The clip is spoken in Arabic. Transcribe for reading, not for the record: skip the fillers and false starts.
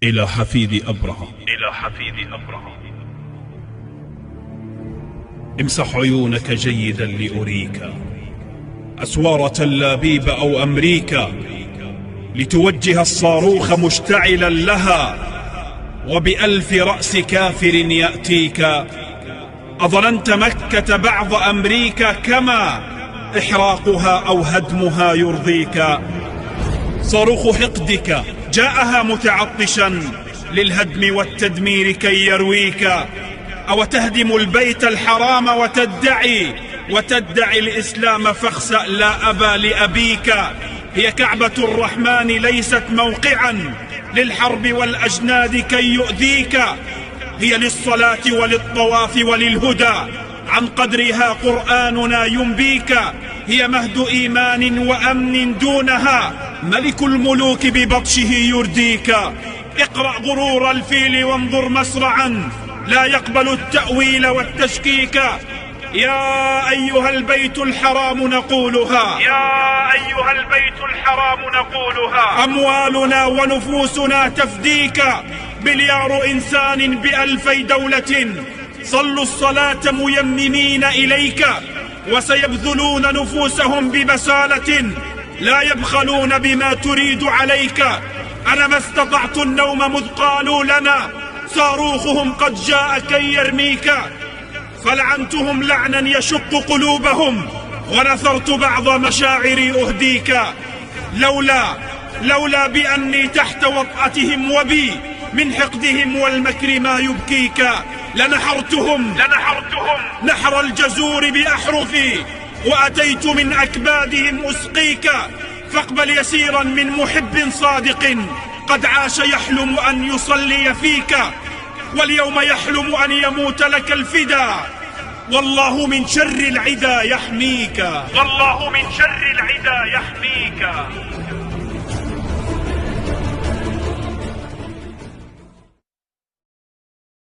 إلى حفيد أبرهة. امسح عيونك جيدا لأريك أسوار تلابيب أو أمريكا، لتوجه الصاروخ مشتعلا لها وبألف رأس كافر يأتيك. أظننت مكة بعض أمريكا، كما إحراقها أو هدمها يرضيك. صاروخ حقدك جاءها متعطشا للهدم والتدمير كي يرويك. أو تهدم البيت الحرام وتدعي الإسلام، فاخسأ لا أبا لأبيك. هي كعبة الرحمن ليست موقعا للحرب والأجناد كي يؤذيك، هي للصلاة وللطواف وللهدى، عن قدرها قرآننا ينبيك. هي مهد إيمان وأمن، دونها ملك الملوك ببطشه يرديك. اقرأ غرور الفيل وانظر مسرعا، لا يقبل التأويل والتشكيك. يا أيها البيت الحرام نقولها، أموالنا ونفوسنا تفديك. مليار إنسان بألفي دولة صلوا الصلاة ميممين إليك، وسيبذلون نفوسهم ببسالة، لا يبخلون بما تريد عليك. أنا ما استطعت النوم مذ قالوا لنا صاروخهم قد جاء كي يرميك، فلعنتهم لعنا يشق قلوبهم، ونثرت بعض مشاعري أهديك. لولا بأني تحت وطأتهم وبي من حقدهم والمكر ما يبكيك، لنحرتهم نحر الجزور بأحرفي، وأتيت من أكبادهم أسقيك. فاقبل يسيرا من محب صادق قد عاش يحلم أن يصلي فيك، واليوم يحلم أن يموت لك الفدا، والله من شر العدا يحميك.